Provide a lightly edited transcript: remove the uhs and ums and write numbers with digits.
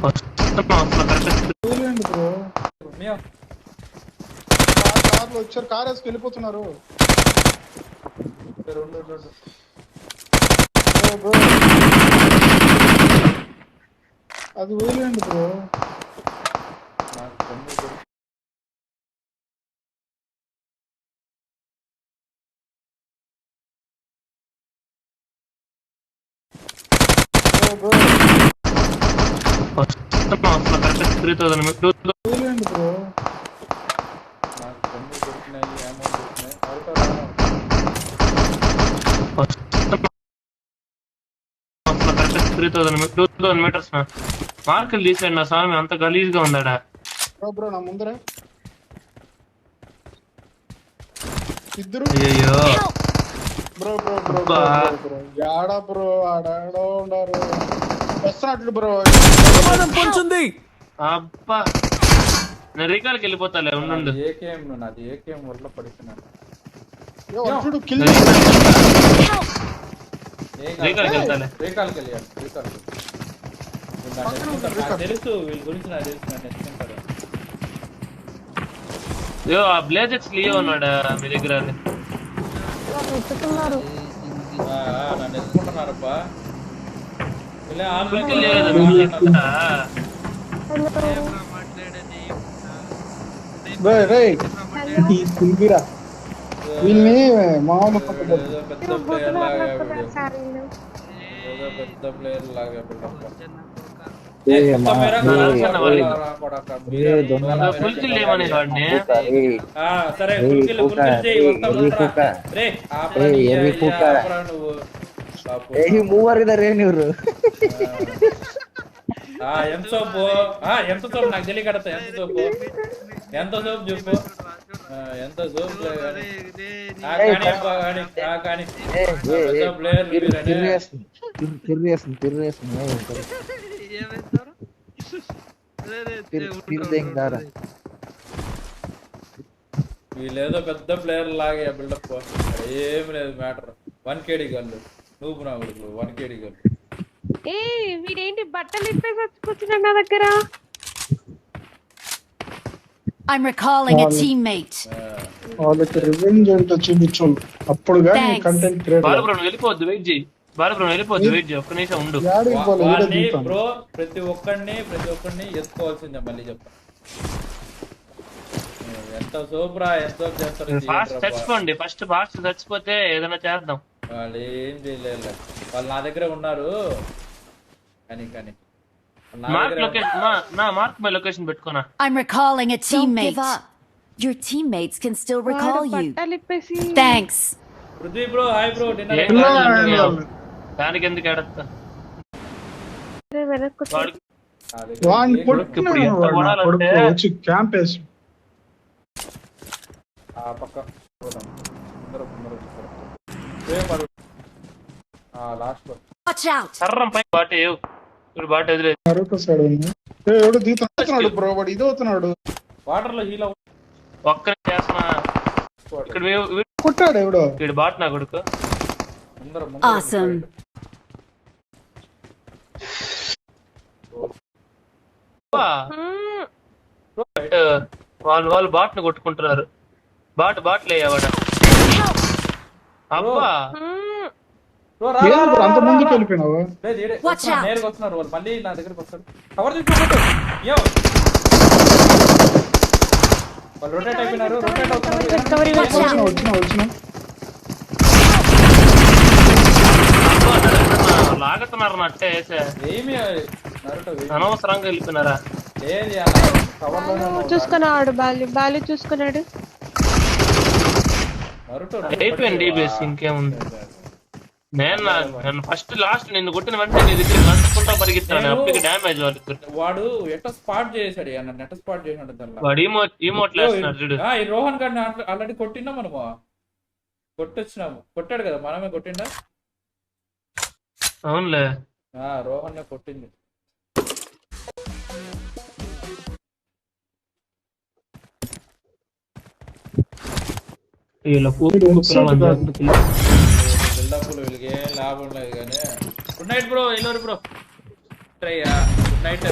Bro కార్లో వచ్చారు, car వేసుకు వెళ్ళిపోతున్నారు. అది వదిలేండి బ్రో. వదిలేండి బ్రో. meters మార్కులు తీసాడు నా స్వామి, అంత గలీజ్ గా ఉందాడా. బ్రో నా ముందరే ఇద్దరు. అయ్యో బ్రో బ్రో బ్రో బ్రో యాడా బ్రో, ఆడాడో ఉండారు వస్తున్నట్లు బ్రో. అబ్బా నేను రీకాల్కి వెళ్ళిపోతాలే, ఉండు. ఏకేఎం వల్ల పడుతున్నాను. రీకాల్కి వెళ్తాలే. తెలుసు వీళ్ళ గురించి, నాకు తెలుసు. నన్ను ఎత్తుకుంటారు. అయ్యో ఆ బ్లేజెక్స్ లియో ఉన్నాడా మీ దగ్గర? నన్ను ఎత్తుకుంటున్నారబ్బా. వీళ్ళని మామూలు పెద్ద ప్లేయర్ లాగా ఫుల్ కిల్ ఏమని వాడిని. సరే ಮೂವರ್ ಇದಾರೆ ನೀವ್ರು. ఎంత సోపు, ఎంత సోపు నాకు తెలియకడతా. ఎంత సోపు, ఎంత సోపు చెప్పు. ఎంత సోపు వీళ్ళేదో పెద్ద ప్లేయర్ లాగే బిల్డప్. ఏమి లేదు మ్యాటర్. 1 KD గన్లు నువ్వు నా కొడుకు. 1 KD గన్లు. వీడేంటి బట్టలు ఇప్పేసి వచ్చుకొచ్చిన నా దగ్గర. I'm recalling a teammate. వాళ్ళకి రివెంజ్ అంటే చూపించాలి, అప్పుడు కానీ కంటెంట్ క్రియేట్. బాలబ్రో వెళ్ళిపోద్దు, వెయిట్ చేయి. బాలబ్రో వెళ్ళిపోద్దు, వెయిట్ చేయి. ఒక్క నిమిషం ఉండు. బ్రో ప్రతి ఒక్కడిని ఎత్తుకోవాల్సిందే. మళ్ళీ చెప్తా, ఎంత సూపరా, ఎంత సూప్ చేస్తారు. ఫాస్ట్ చచ్చిపోండి, ఫస్ట్ ఫాస్ట్ చచ్చిపోతే ఏదైనా చేద్దాం. వాళ్ళు ఏం చేయలేదు, వాళ్ళు నా దగ్గర ఉన్నారు. కానీ mark location mark my location పెట్టుకోనా. I'm recalling a teammate. Your teammates can still recall you. Thanks. Prithvi bro, hi bro. దానికి ఎందుకు ఎడతా వచ్చి క్యాంప్ వేసి పక్క లాస్ట్ లో Watch out. సర్రం పై బాటే ఇప్పుడు బాట ఎదురే ఎవడు దిగుతున్నాడు బ్రో. వాడు ఇది అవుతున్నాడు వాటర్ లో. హీలో ఒక్కరి చేస్తున్నా. ఇక్కడ కొట్టాడు ఎవడో. ఇక్కడ బాట్ నా కొడుకు. Awesome. వాళ్ళు బాట్ ను కొట్టుకుంటున్నారు. బాట్ లేవాడ. అబ్బా అంత ముందుకు వెళ్ళిపోయినావు. నేరుగా వస్తున్నారు వాళ్ళు. మళ్ళీ నా దగ్గరకు వస్తారు. కవర్ తీసుకో. వాళ్ళు రొటేట్ అయిపోయినారు. వచ్చిన లాగుతున్నారు నట్టే. ఏమి అనవసరంగా వెళ్ళిపోయినారా? చూసుకున్నాడు, బాలి చూసుకున్నాడు. అయిపోయింది డీబీఎస్, ఇంకేముంది. నేను ఫస్ట్ లాస్ట్ నిన్ను కొట్టిన వెంటనే నీ దగ్గర నడుచుకుంటా పరిగెత్తాను. అప్పటికి డ్యామేజ్ వాళ్ళకి. వాడు ఎట్లా స్పాట్ చేసాడు, నెట్ స్పాట్ చేసాడు. వాడు ఈమోట్ వేస్తున్నాడు చూడు. ఈ రోహన్ గారిని ఆల్రెడీ కొట్టినా మనము. కొట్టొచ్చినాము. కొట్టాడు కదా, మనమే కొట్టిండా. అవునులే, రోహన్ కొట్టింది. బిల్డప్లు వీళ్ళకి ఏం లాభం లేదు కానీ. Good night bro. ఎల్లోరు బ్రో. Good night.